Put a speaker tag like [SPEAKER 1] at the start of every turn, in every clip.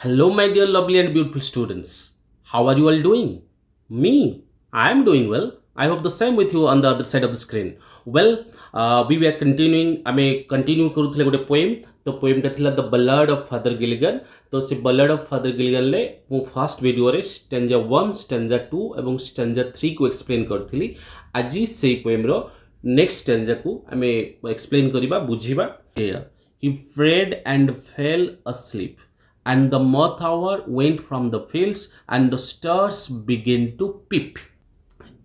[SPEAKER 1] Hello, my dear lovely and beautiful students. How are you all doing? Me, I am doing well. I hope the same with you on the other side of the screen. Well, we were continuing. I may continue କରୁଥିଲେ ଗୋଟେ poem. तो poemଟା ଥିଲା the Ballad of Father Gilligan. तो ସେ Ballad of Father Gilligan ରେ ମୁଁ first ଭିଡ଼ିଓରେ stanza 1, stanza 2 ଏବଂ stanza 3 को explain କରିଥିଲି. ଆଜି ସେଇ poemର next stanza को ଆମେ explain କରିବା ବୁଝିବା. He prayed and fell asleep. And the moth hour went from the fields and the stars began to peep.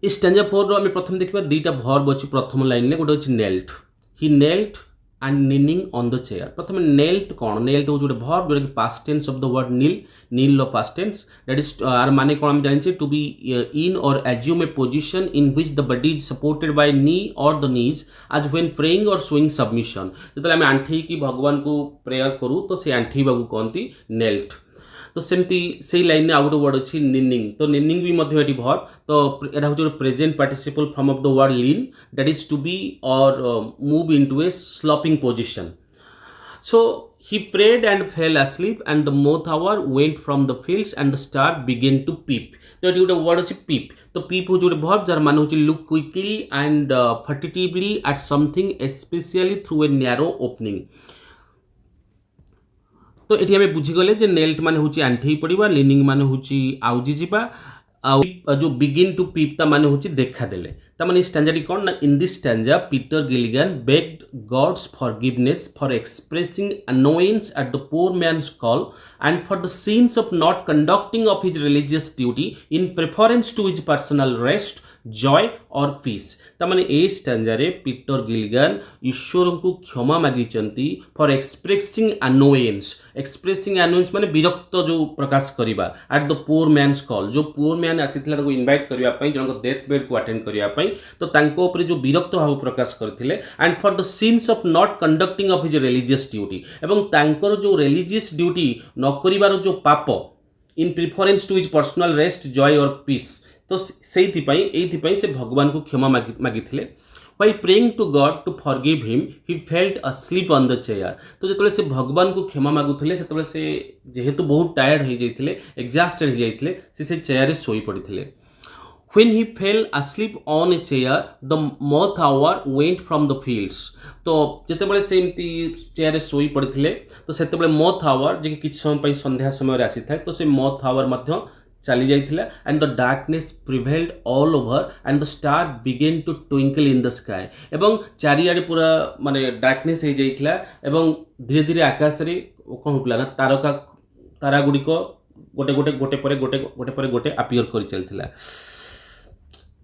[SPEAKER 1] इस स्टैंजा 4 रो आमे प्रथम देखिबा दुईटा वर्ब अछि प्रथम लाइन ने गोटे अछि knelt. He knelt and kneeling on the chair. प्रथम knelt कोन knelt हो जोटे वर्ब जोटे कि past tense of the word kneel लो past tense, that is आर माने कोन हम जानि to be in or assume a position in which the body is supported by knee or the knees as when praying or showing submission. जेतले आमे आंठी की भगवान को प्रेयर करू तो से आंठी बाबू कोनती knelt. तो सेमती से लाइन ने आउट वर्ड अच्छी निनिंग. तो निनिंग भी मध्य एटी वर्ब. तो एटा हो present participle form of the word lean, that is to be or move into a sloping position. So he prayed and fell asleep and the moth hour went from the fields and the star began to peep. तो eighty गोटे word अछि peep. तो peep हो Jote verb jar माने होछि look quickly and furtively at something especially through a narrow opening. तो एठी हमें बुझीगले जे नेल्ट माने होची आंठी पड़िबा, लीनिंग माने होची आउजी जिबा, आ जो बिगिन टू पीप ता माने होची देखा देले. ता माने स्टैंजा डी कोन ना इन this stanza Peter Gilligan begged God's forgiveness for expressing annoyance at the poor man's call and for the sins of not conducting of his religious duty in preference to his personal rest, joy or peace. तामाने ए stanza रे Peter Gilligan ईश्वर को क्षमा मागी चंती for expressing annoyance माने विरक्त जो प्रकाश करिबा at the poor man's call. जो पुअर मैन आसीथिला ताको इनवाइट करिया पई जनको डेथ बेड को अटेंड करिया पई तो तांको ऊपर जो विरक्त भाव प्रकाश करथिले and for the sins of not conducting of his religious duty एवं तांकर जो रिलीजियस ड्यूटी न करिवार जो पाप in preference to his personal rest, joy or peace. तो से भगवान को क्षमा मागिथिले. While praying to God to forgive him, he felt asleep on the chair. तो जेतले से भगवान को क्षमा मागुथिले सेतले से जेहेतु बहुत टायर्ड हो जाइथिले, एग्जॉस्टेड हो जाइथिले, से चेयर रे सोई पड़िथिले. When he fell asleep on a chair, the moth hour went from the fields. तो जेतेबेले से एमती चेयर रे सोई पड़िथिले तो सेतेबेले moth hour जे कि समय पई संध्या समय रे आसी थाए तो से moth hour मध्य चली जाइथिला and the darkness prevailed all over and the star began to twinkle in the sky. एवं चारियाडे पूरा माने डार्कनेस हो जाइथिला एवं धीरे धीरे आकाश रे कोन होतला ना तारा गुडी को गोटे परे गोटे अपीयर करि चलथिला.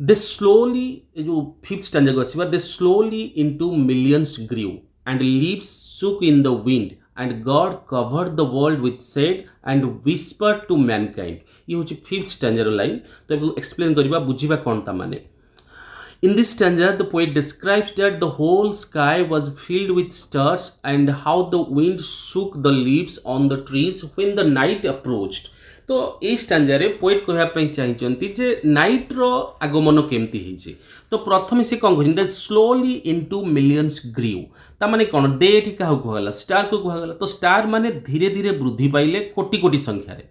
[SPEAKER 1] दे स्लोली जो फिफ्थ स्टैंजा को आसीबा they slowly into millions grew and leaves shook in the wind and God covered the world with shade and whispered to mankind. ये होची फिफ्थ स्टैंजा रो लाइन. तो एबो एक्सप्लेन करिबा बुझिबा कोन ता माने. In this stanza the poet describes that the whole sky was filled with stars and how the wind shook the leaves on the trees when the night approached. तो ए stanza रे poet कहबा पई चाहिचंती जे night रो आगमन केमती हिची. तो प्रथम से कोन कहन that slowly into millions grieve. ता माने कोन दे एठी काहू कहला स्टार को कहला. तो स्टार माने धीरे धीरे वृद्धि पाइले कोटी कोटी संख्या रे.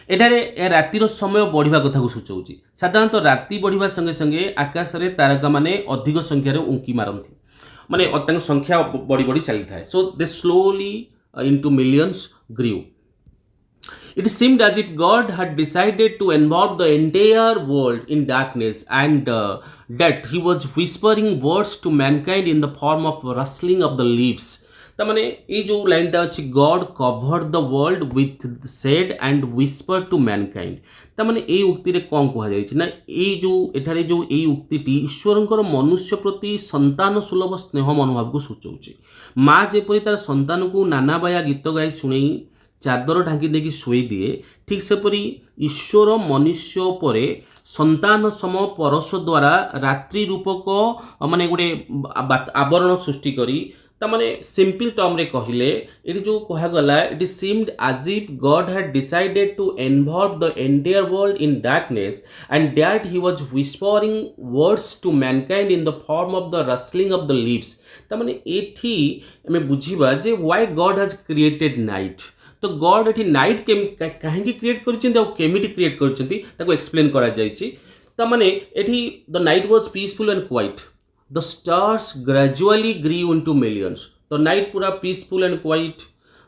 [SPEAKER 1] एठारे ए रातिर समय बढ़िबा कथा को सूचौची. साधारणतः राति बढ़िबा संगे संगे आकाश रे तारका माने अधिक संख्या रे उंकी मारंती माने तांक संख्या बढ़ी बढ़ी चली थाए. So they slowly into millions grew. It seemed as if God had decided to involve the entire world in darkness and that he was whispering words to mankind in the form of rustling of the leaves. तामाने ये जो line टा अछि God covered the world with shade and whispered to mankind. तामाने ए उक्ति रे कोन कहा जाय छि ना ए जो एठारे जो ए उक्ति टी ईश्वरंकर मनुष्य प्रति संतान सुलभ स्नेह मनोभाव को सूचौछि. मां जेपरि तार संतान को नाना बाया गीत गाई सुनेई चादर ढांकी देखी शोई दिए ठीक सेपरी ईश्वर मनुष्य पर संतान सम परश द्वारा रात्रि रूपक माने गोटे आवरण सृष्टि करी तामाने सिंपल टर्म रे कहिले एटी जो कहा गला it seemed as if God had decided to involve the entire world in darkness and that he was whispering words to mankind in the form of the rustling of the leaves. तामाने एठी हमें बुझिबा जे why God has created night. तो God एठी night कहीं create करमिटी create कर एक्सप्लेन करा माने एठी the night was peaceful and quiet, the stars gradually grew into millions. तो नाइट पूरा peaceful and quiet,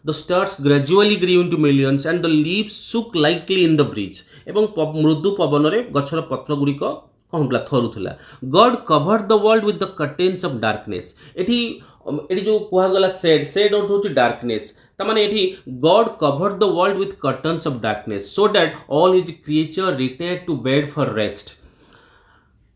[SPEAKER 1] the stars gradually grew into millions and the leaves shook lightly in the breeze. एवं मृदु पवन रे गछर पत्र गुड़िक कौन होता थरुला। God covered the world with the curtains of darkness. एठी जो कहगला सेड, सेड अर्थ होची डार्कनेस, तमाने एठी God covered the world with curtains of darkness so that all his creature retired to bed for rest.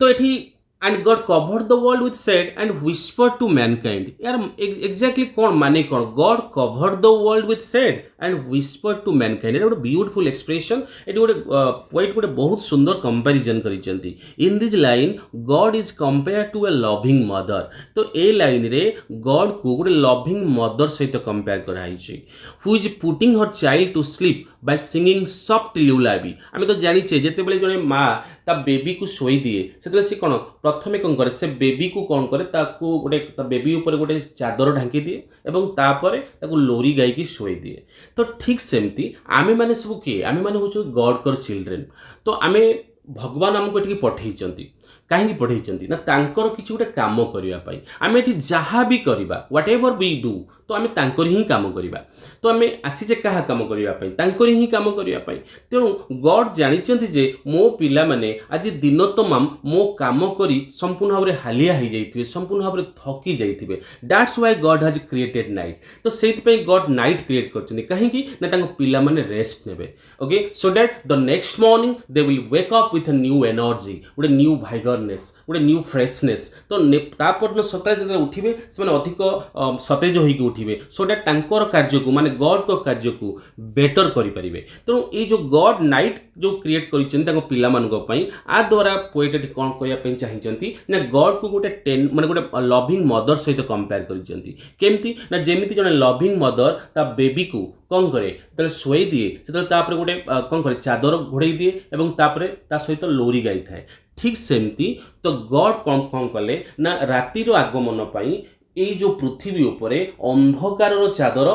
[SPEAKER 1] तो एठी and God covered the world with shade and whispered to mankind. यार exactly कौन माने कौन, God covered the world with shade and whispered to mankind. एटा गोटे beautiful expression. एटी गोटे पोएट गोटे बहुत सुंदर कंपैरिजन करिसेंती। In this line God is compare to a loving mother. तो ए लाइन रे गॉड को गोटे लविंग मदर सहित कंपेयर कराइछि, who is putting her child to sleep by singing soft lullaby. आमे तो जानिछे जेतेबेले जने माँ ता बेबी को शोई दिए सेतेबेले से कोन प्रथमे कौन करे, से बेबी को कौन करे, ताकू गोटे बेबी ऊपर गोटे चादर ढांकी दिए एवं तापरे ताकू लोरी गाई की शोई दिए। तो ठीक सेमती आमे माने सब किए, आमे माने होचो गॉड कर चिल्ड्रेन। तो आमे भगवान आमको एठी पठेइचंती, कहीं पठेइचंती ना तांकर किछि गोटे काम करिया पई। आमे एठी जहाँ भी करबा व्हाट एवर वी डू तो आमे तांकर ही काम करिबा। तो आमे आसीजे कहा काम करिया पई, तांकर ही काम करिया पई। तेणु गॉड जानिचंती जे मो पिला माने आज दिन तमाम मो काम करी संपूर्ण भाव हालिया हो जाइथिबे, संपूर्ण भाव थकी जाइथिबे। That's why God has created night. तो सेति पई गॉड नाइट क्रिएट करचंती कहीं कि ना तांको पिला माने रेस्ट नेबे। Okay, so that the next morning they will wake up with a new energy, गोटे न्यू वाइगरनेस, गोटे न्यू फ्रेशनेस। तो तापर सकाळे जेते उठिबे से माने अधिक सतेज होइके उठिबे, सो दैट तांकर कार्य को माने गॉड को कार्य को बेटर करि परिबे। तो ये जो गॉड नाइट जो क्रिएट करिसेंती तांको पिला मानको पई, आ द्वारा पोएट एटी कोन करिया पई चाहिचंती ना गॉड को गोटे माने गोटे लविंग मदर सहित कंपेयर करिसेंती। केमती ना जेमिति जने लविंग मदर ता बेबी को कौन करे तले सोई दिए, से तापर गोटे कौन करे चादर घोड़े दिए एवं तापर ता सहित लोरी गाई थाए। ठीक सेमती तो गॉड कौन कले ना रातिर आगमन पाई ये जो पृथ्वी उपरे अंधकार चादर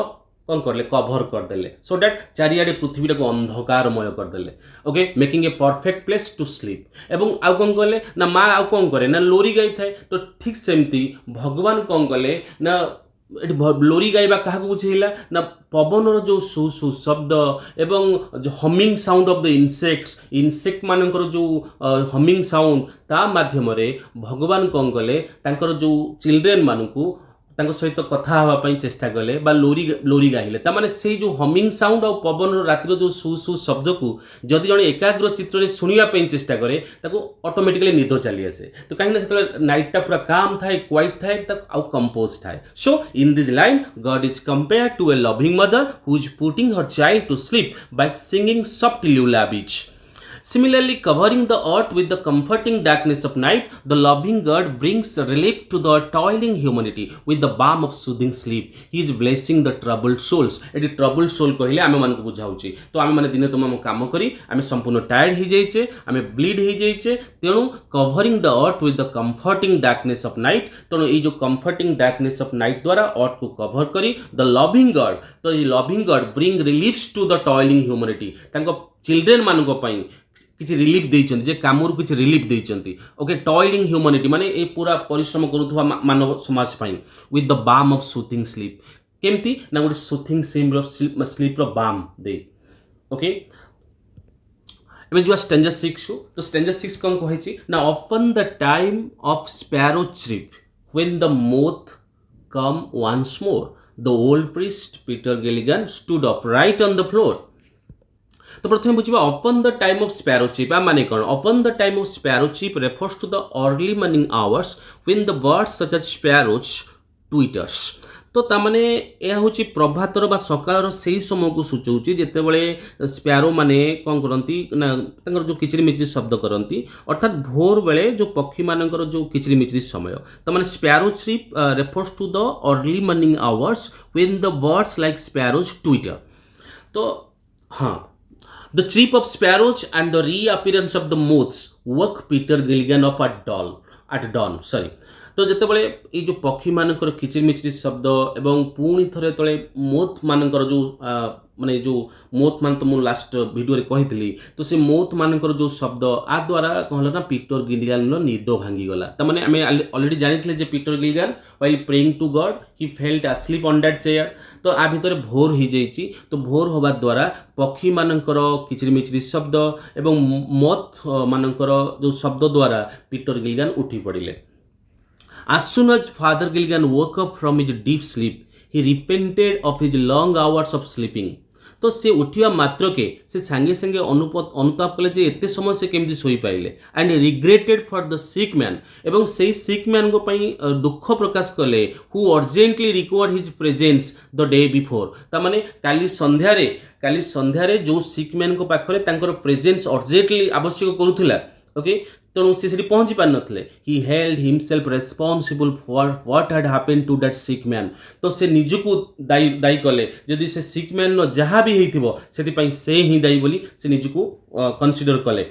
[SPEAKER 1] कौन करले कभर करदेले, सो दैट चारियाडे पृथ्वी को अंधकारमय करदेले। Okay, making a perfect place to sleep. एवं आउ कौन कले ना माँ आउ कौन करे ना लोरी गाई थाए। तो ठीक सेमती भगवान कौन कले ना लोरी गाइबा क्या बुझेला ना पवन जो सु सु शब्द एवं जो humming sound of the insect मानकर जो हमिंग साउंड ता माध्यम भगवान कौन कले तांकर जो चिल्ड्रेन मानकू तांको सहित कथा हवा पई चेष्टा कले बा लोरी गाइले। तामाने से जो हमिंग साउंड और पवन रातिर जो सु सु शब्द को जदि जने एकाग्र चित्र रे सुनिया पई चेष्टा करे ताको ऑटोमेटिकली निद चली आसे। तो कहीं ना से नाइट टा पूरा काम थाए, क्वाइट थाए, तक आउ कंपोज थाए। So in this line God is compared to a loving mother who is putting her child to sleep by singing soft lullabies. Similarly, covering the earth with the comforting darkness of night, the loving God brings relief to the toiling humanity with the balm of soothing sleep. He is blessing the troubled souls. Eighty troubled soul कहले आमे मान को बुझाउची। तो आमे माने दिने तुम काम करी आमे संपूर्ण टायर्ड हो जाइछे, आमे ब्लीड हो जाइछे। तेणु covering the earth with the comforting darkness of night, तेणु ये जो कंफर्टिंग डार्कनेस ऑफ नाइट द्वारा अर्थ को कवर करी द लविंग गॉड। तो ये loving God bring reliefs to the toiling humanity. तांको चिल्ड्रेन मानको पई किसी रिलीफ देइचंती, जे कामरू किसी रिलीफ देइचंती। ओके, टॉयलिंग ह्यूमैनिटी माने ए पूरा परिश्रम करूथवा मानव समाज पई with the balm of soothing sleep. केमती ना गोटे सूथिंग स्लीप रो बाम दे। ओके, एबे जो स्टैंजा 6 को तो स्टैंजा 6 कौन कहिछि ना upon the time of sparrow chirp when the moth come once more the old priest Peter Gilligan stood upright on the floor. तो प्रथम बुझा upon the time of sparrow chirp माने कौन। Upon the time of sparrow chirp refers to the early morning hours when the birds such as sparrows twitters. तो तामाने यह हूँ प्रभातर बा सकाळर से समय को सूचौची जेतेबेले स्पैरो माने कौन करती ना तांकर जो किचरी मिचरी शब्द करती, अर्थात भोर बेले जो पक्षी मानकर जो किचरी मिचरी समय। तो माने sparrow chirp refers to the early morning hours when the birds like sparrows twitter. तो हाँ, the chirp of sparrows and the reappearance of the moths woke Peter Gilligan up at dawn. तो ଯେତେବେଳେ ଏଇ ଯେଉଁ ପକ୍ଷୀମାନଙ୍କର କିଚିରମିଚିର ଶବ୍ଦ ଏବଂ ପୁଣି ଥରେ ଯେତେବେଳେ ମୋଥମାନଙ୍କର ଯେଉଁ ମାନେ ଯେଉଁ ମୋଥମାନେ ତ ମୁଁ ଲାଷ୍ଟ ଭିଡ଼ିଓରେ କହିଥିଲି, ତ ସେ ମୋଥମାନଙ୍କର ଯେଉଁ ଶବ୍ଦ ଆ ଦ୍ୱାରା କ'ଣ ହେଲା ନା ପିଟର ଗିଲିଗାନର ନିଦ ଭାଙ୍ଗିଗଲା। ତାମାନେ ଆମେ ଅଲରେଡ଼ି ଜାଣିଥିଲେ ଯେ Peter Gilligan while praying to God he felt asleep on that chair. ତ ଆ ଭିତରେ ଭୋର ହେଇଯାଇଛି। ତ ଭୋର ହେବା ଦ୍ୱାରା ପକ୍ଷୀମାନଙ୍କର କିଚିରମିଚିର ଶବ୍ଦ ଏବଂ ମୋଥମାନଙ୍କର ଯେଉଁ ଶବ୍ଦ ଦ୍ୱାରା ପିଟର ଗିଲିଗାନ ଉଠି ପଡ଼ିଲେ। As soon as Father Gilligan woke up from his deep sleep, he repented of his long hours of sleeping. तो से उठिया मात्र के से सांगे सांगे अनुताप कले जे एते समय से केमती सोई पाइले and regretted for the sick man एवं से सिक मैन को पई दुख प्रकाश कले who urgently required his presence the day before. ता माने काली संध्यारे जो सिक मैन को पाखरे तांकर प्रेजेंस अर्जेंटली आवश्यक करूथला। ओके, तेणु सी पहुँची पार नथिले। He held himself responsible for what had happened to that sick man. तो से निजको दायी कले जदि से सिक मैन नो जहाँ भी हेइथिबो सेति पई से ही दायी बोली से निजको कंसीडर कले।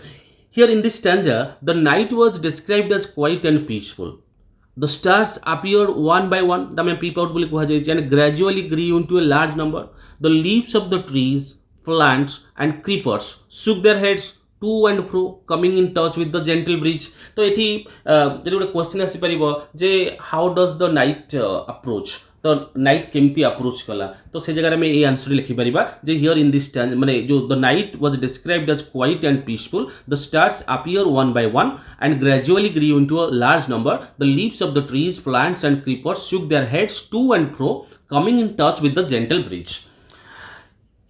[SPEAKER 1] Here in this stanza the night was described as quiet and peaceful. The stars appeared one by one, that means peep out बोली कहा जाए, and gradually grew into a large number. The leaves of the trees, plants and creepers shook their heads to and fro, coming in touch with the gentle breeze. तो एठी जदि गोटे question आसी परिबो जे how does the night approach, तो night केमती approach कला, तो से जगह में ए आंसर लिखि परिबा जे हियर इन दिस माने जो the night was described as quiet and peaceful, the stars appear one by one and gradually grew into a large number. The leaves of the trees, plants and creepers shook their heads to and fro, coming in touch with the gentle breeze.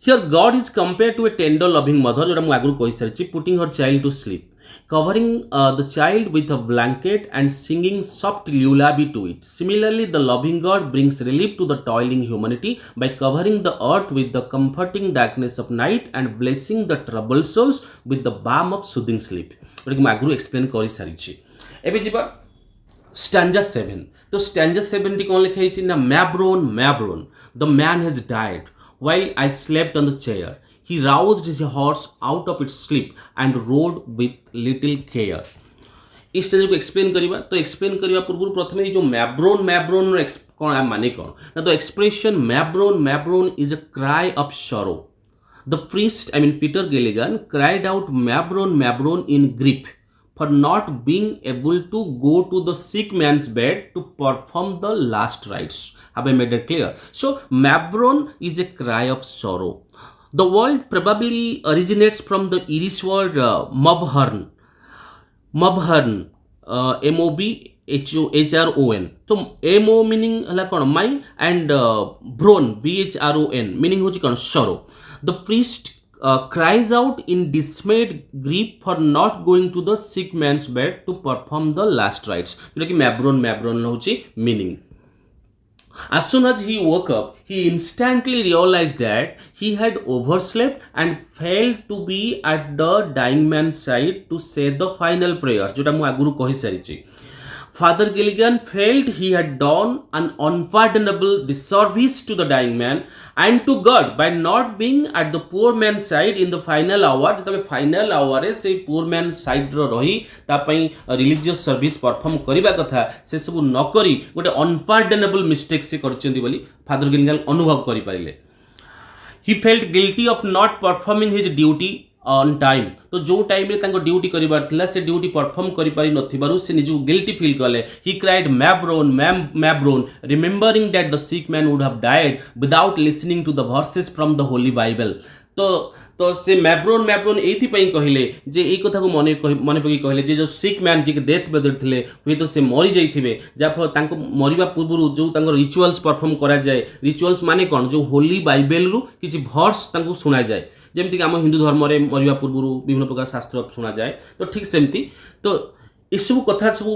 [SPEAKER 1] Here God is compared to a tender loving mother, जो मैं आगुरी कहि सारिछि, putting her child to sleep, covering the child with a blanket and singing soft lullaby to it. Similarly, the loving God brings relief to the toiling humanity by covering the earth with the comforting darkness of night and blessing the troubled souls with the balm of soothing sleep. जो मैं आगुरी explain करि सारिछि। एबे जिबा stanza 7। तो stanza 7 T कोन लिखा हिछि ना, मैब्रोन the man has died while I slept on the chair. He roused his horse out of its sleep and rode with little care. इस stage को एक्सप्लेन करिबा। तो एक्सप्लेन करिबा पूर्व प्रथमे जो मैब्रोन कोन माने कोन ना, तो expression mavrone is a cry of sorrow. The priest, I mean Peter Gilligan, cried out mavrone in grief for not being able to go to the sick man's bed to perform the last rites. Have I made that clear? So Mabron is a cry of sorrow. The word probably originates from the Irish word mabhern, M-O-B-H-R-O-N. So M-O meaning hala kon my and bron, B-H-R-O-N meaning hochi kon sorrow. The priest cries out in dismayed grief for not going to the sick man's bed to perform the last rites. जोटा कि मैब्रोन होची meaning. As soon as he woke up, he instantly realized that he had overslept and failed to be at the dying man's side to say the final prayers. जोटा मु आगुरु कहि सारिछि। Father Gilligan felt he had done an unpardonable disservice to the dying man and to God by not being at the poor man's side in the final hour. जब final our रे से poor man side रो रही ता पई religious service perform करिबा कथा से सब न करी गोटे अनपार्डनेबल मिस्टेक से करचंदी बोली फादर गिलिगन अनुभव करि पारिले। He felt guilty of not performing his duty on time. तो जो टाइम रे तांको ड्यूटी करिबार थिला से ड्यूटी परफॉर्म करि पारि नथिबारु से निजु गिल्टी फील कले। He cried मैब्रोन remembering that the sick man would have died without listening to the verses from the holy Bible. तो से मैब्रोन एथि पई कहिले जे एई कथा को मने पकी कहिले जे जो सिक मैन जे डेथ बेदर थिले हुई तो से मरि जाइथिबे, जा फल तांको मरिबा पूर्वरु जो तांको रिचुअल्स परफॉर्म करा जाय। रिचुअल्स माने कोन, जो होली बाइबल रु किछि वर्स तांको सुना जाय, जेमती आम हिंदू धर्म रे मरिबा पूर्व विभिन्न प्रकार शास्त्र शुणा जाए। तो ठीक सेमती तो सब कथा सब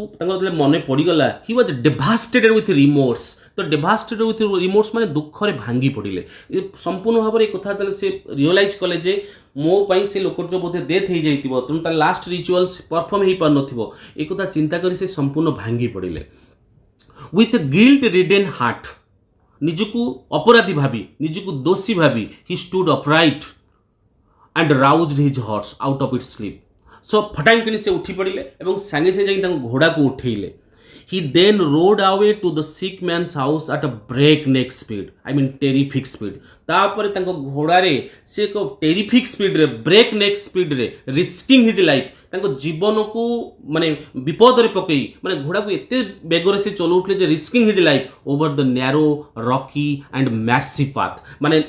[SPEAKER 1] मन पड़गला। He was devastated with remorse. तो डेवास्टेटेड विथ रिमोर्स माने दुख रे भांगी पड़िले संपूर्ण भाव में कथा से रियलाइज कले जे मो पाई से लोक जो बोधे डेथ हो जाइतिबो तेणु तार लास्ट रिचुअल्स परफॉर्म हो पार नथिबो ए कथा चिंता करी से संपूर्ण भांगी पड़िले। विथ गिल्ट रिडेन हार्ट, निजको अपराधी भावी निजको दोषी भावी he stood upright and roused his horse out of its sleep. So फटांग से उठी पड़िले एवं सांगे सांगे जाई घोड़ा को उठेइले। He then rode away to the sick man's house at a breakneck speed. I mean terrific speed. तापर तांको घोड़ारे से को टेरिफिक स्पीड रे ब्रेकनेक स्पीड रे रिस्किंग हिज लाइफ तांको जीवन को माने विपद रे पकई माने घोड़ा को एते बेगरे से चलौठले जे risking his life over the narrow rocky and massive path माने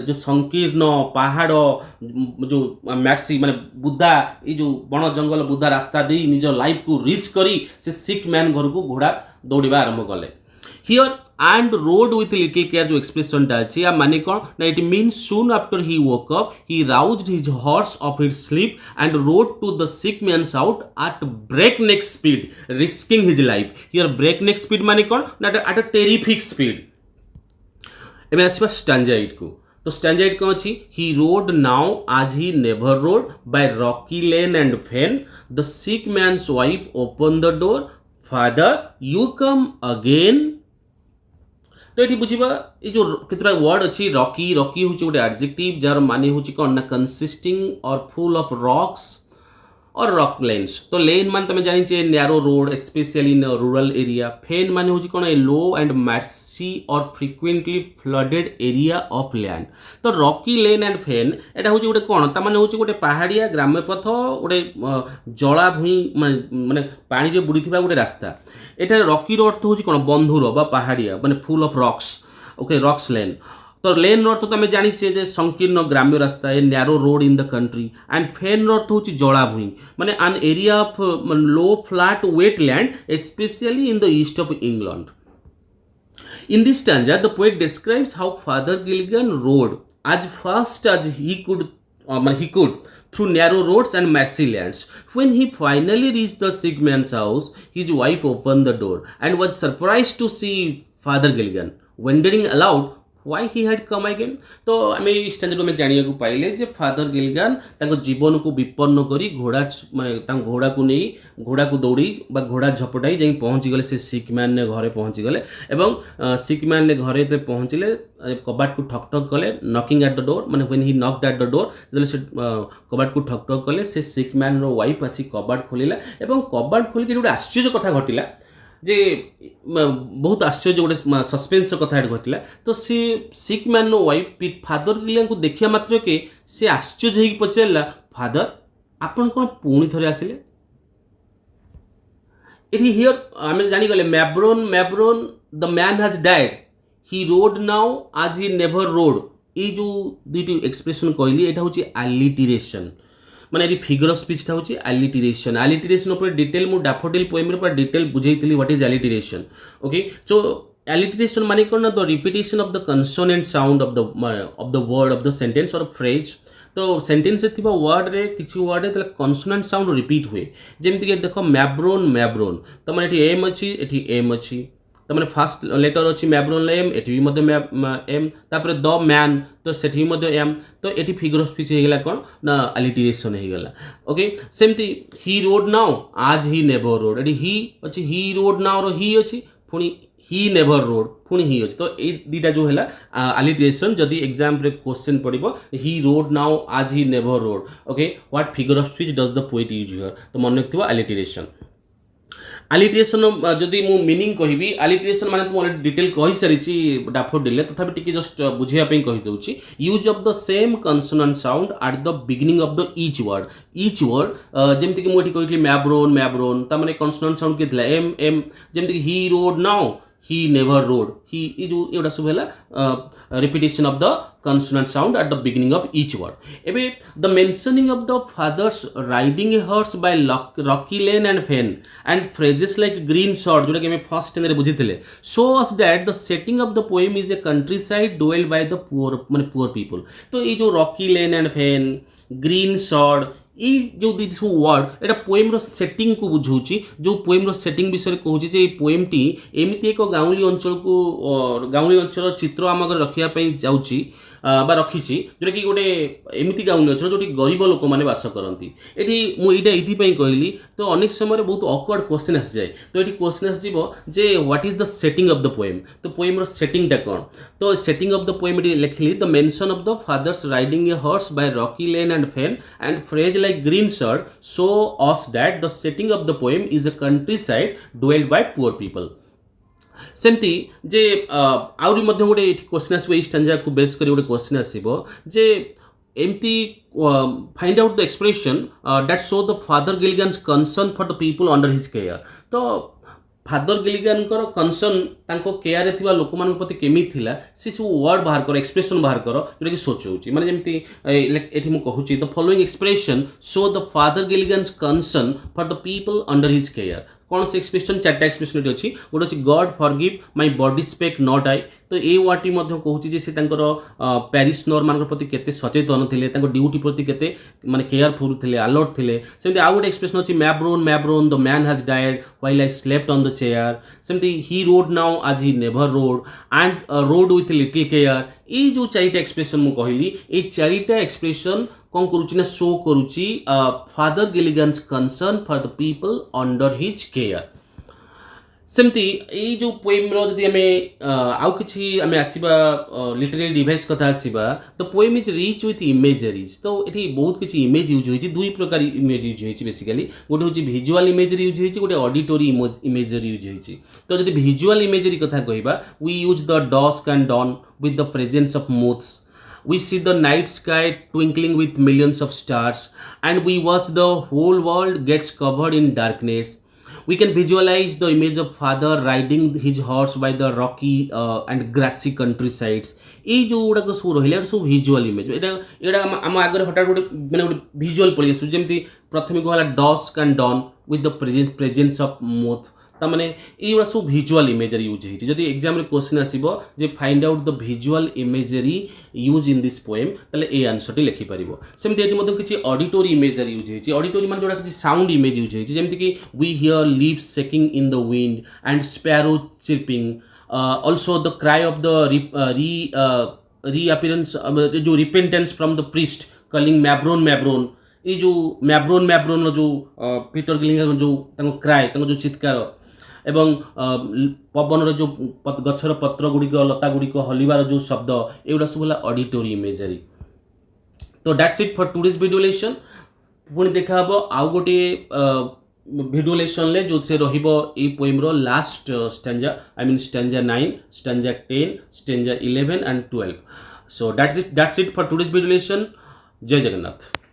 [SPEAKER 1] जो संकीर्ण पहाड़ जो मैसी माने बुद्धा ये जो बण जंगल बुद्धा रास्ता दे निज लाइफ को रिस्क करी से सिक मैन घर को घोड़ा दौड़िबा आरंभ कले here and rode with little care जो expression टा अछि या माने कोन ना it means soon after he woke up he roused his horse of its sleep and rode to the sick man's house at breakneck speed risking his life here breakneck speed माने कोन ना at a terrific speed एमे आसीबा stanza 8 को तो stanza 8 कोन अछि he rode now as he never rode by rocky lane and fen the sick man's wife opened the door father you come again तो ये बुझा ये जो कितना वर्ड अच्छी रॉकी रॉकी हूँ गोटे एडजेक्टिव जार माने हूँ कौन ना consisting or full of rocks or rock lanes तो लेन मान तुम जानी narrow road specially in rural area fen माने हूँ कौन a low and marshy or frequently flooded area of land तो रॉकी लेन एंड फेन एटा हूँ गोटे कौन ताने हूँ गोटे पहाड़िया ग्राम्य पथ गोटे जला भूई माने पानी जो बुड़ी गोटे रास्ता एटा रॉकी अर्थ हूँ कौन बंधुर बा पहाड़िया माने full of rocks okay rocks lane तो लेन अर्थ तो आम जाचे संकीर्ण ग्राम्य रास्ता a narrow road in the country and fen अर्थ हूँ जला भूई माने an area of low flat wet land specially in the east of England In this stanza, the poet describes how Father Gilligan rode as fast as he could through narrow roads and marshy lands. When he finally reached the sick man's house, his wife opened the door and was surprised to see Father Gilligan, wondering aloud why he had come again. तो आम standard में जानिया को पाइले जे father गिलगान तांको जीवन को विपन्न करी घोड़ा माने घोड़ा को नहीं घोड़ा को दौड़ी बा घोड़ा झपटाई जाई पहुंची गले से सिक मैन ने घरे पहुंची गले एवं सिक मैन ने घरे ते पहुंचले कबाट को ठक ठक कले नॉकिंग एट द डोर माने when he knocked at the door जले से कबाट को ठक ठक कले से सिक मैन रो वाइफ आसी कबाट खोलिला एवं कबाट खोली के गोटे आश्चर्य कथा घटिला जे बहुत आश्चर्य गोटे सस्पेन्स कथा घटला तो सी सिक मैन नो वाइफ फादर गिलियन को देखिया मात्र के से आश्चर्य होगी पचारा फादर आपन कौन पुणी थे आसिले ये हियर आम जानीगले mavrone mavrone the man has died he rode now as he never road ये जो दुईटी एक्सप्रेशन कहली यहाँ हूँ एलिटरेशन माने ये फिगर ऑफ स्पीच हूँ एलिटरेशन एलिटरेशन उपर डिटेल मु डैफोडिल पोएम रे डिटेल बुझेइतली what is alliteration okay so alliteration माने कोन the repetition of the consonant sound of the word of the sentence or phrase तो सेंटेंस से थिबा वर्ड रे किछि वर्ड रे कंसोनेंट साउंड रिपीट हुए जेमति के देखो मैब्रोन मैब्रोन तो माने एठी एम अछि एठी एम अछि तो मैंने फास्ट लेटर अच्छी मैब्रोन एम एटी एम तापर द मैन तो सेठी मध्य एम तो एटी फिगर ऑफ स्पीच होगा कौन ना अलिटरेशन होगा ओके सेमती he rode now as he never road eighty ही अच्छी ही रोड नाउ रो ही अच्छी पुणी ही नेवर रोड पुणी ही अच्छी तो ये दीटा जो है अलिटरेशन जदि एग्जाम रे क्वेश्चन पड़ो ही rode now as he never road okay what figure of speech does the poet use here तो मन रखिथिबा अलिटरेशन अलिटरेशन जदि मु मीनिंग कहबी अलिटरेशन माने तुम ऑलरेडी डिटेल कहि सारी डैफोडिल तथापि टिके जस्ट बुझिया पे कहि दउची use of the same consonant sound at the beginning of the each word जेमति कि मु एठी कहितली मैब्रोन मैब्रोन ता माने कंसोनेंट साउंड केतला एम एम जेमति कि he rode now he never rode he जो एटा सब है repetition of the consonant sound at the beginning of each word ebe the mentioning of the fathers riding a horse by rocky lane and fen and phrases like green sword जोटा कि हमें first standard रे बुझिथिले shows that the setting of the poem is a countryside dwelled by the poor poor people तो ये जो rocky lane and fen green sword ये जो सब वर्ड एटा पोएम रो सेटिंग को बुझाऊँगी जो पोएम रो सेटिंग विषय कहूँ जे पोएम टी एमती एक गाँवली अंचल को गाँवली अंचल चित्र आम रखापी जाऊँगी बा रखी जोटा कि गोटे एमती गाउन अच्छे जो गरीब लोक मैंने बास करती ये मुझे ये कहली तो अनेक समय बहुत ऑकवर्ड क्वेश्चन आसी जाए तो ये क्वेश्चन आसो जे what is the setting of the poem तो पोएम सेटिंगटा कौन तो सेटिंग ऑफ द पोएम लिखली the mention of the father's riding a horse by rocky lane and fen and phrase like green shirt show us that the setting of the poem is a countryside dwelled by poor people सेमती जे आउरी मध्य गोटे question आसो stanza को base कर गोटे question आसो जे एमती find out the expression that show the father Gilligan's concern for the people under his care तो फादर गिलिगन कंसर्न तांको केयर थिबा लोक मान प्रति केमी थिला से सब वर्ड बाहर कर एक्सप्रेशन बाहर कर जोटा कि सोचौची माने जेमती एठी मु कहूची the following expression show the father Gilligan's concern for the people under his care कौन से एक्सप्रेशन चार्टा एक्सप्रेशन अच्छी गोटे अच्छी God forgive my body spake not I तो ये वार्टी कहूँ से प्यारिशनर मान प्रति केते सचेतन थे ड्यूटी प्रति केते माने केयरफुल थे अलर्ट थे सेमती आउ गोटे एक्सप्रेशन अच्छी mavrone the man has died while I slept on the chair सेमती he rode now as he never rode and rode with little care ये जो चारिटा एक्सप्रेशन मुझे कहली ये चारिटा एक्सप्रेशन कौन करुच्ची ना शो करुच्ची father Gilligan's concern for the people under his care सेमती ये जो पोएम रो जदि आमे आउ किछि आमे आसीबा लिटरेरी डिवाइस कथा आसीबा तो poem is rich with imageries तो एठी बहुत किछि इमेज यूज होइछि दुई प्रकार इमेज यूज होइछि बेसिकली गोटे होछि विजुअल इमेजरी यूज होइछि गोटे ऑडिटरी इमेजरी यूज होइछि तो जदि विजुअल इमेजरी कथा कहिबा we use the dusk and dawn with the presence of moths we see the night sky twinkling with millions of stars and we watch the whole world gets covered in darkness we can visualize the image of father riding his horse by the rocky and grassy countrysides ये जो गुड़ाक सब रहा सब visual image यहाँ आम आगे हठात गोटे मैंने गोटे विजुअल पलि आस जमी प्रथम कहला dusk and dawn with the presence of moth ताने ये सब विजुअल इमेजरी यूज होती जब एग्जाम क्वेश्चन आसो जे find out the visual imagery use in this poem ताले ए आंसर टी लिखिपर सेमती ये किसी ऑडिटरी इमेजरी यूज होती ऑडिटरी मान जोड़ा किसी साउंड इमेज यूज होती जमीक we hear leaves shaking in the wind and sparrow chirping also the cry of the reappearance जो repentance from the priest calling mavrone ये जो मैब्रोन जो पीटर गिलिगन जो क्राई जो चित्कार एवं पवन जो गछर पत्र गुड़िक लता गुड़िक हलिबार जो शब्द एगुड़ा सब ऑडिटरी इमेजरी तो that's it for today's video lesson पुणी देखा आउ गोटे वीडियो लेसन ले जो से रहिबो ए पोएम रो last stanza I mean stanza 9 stanza 10 stanza 11 and 12 so that's it for today's video lesson जय जगन्नाथ।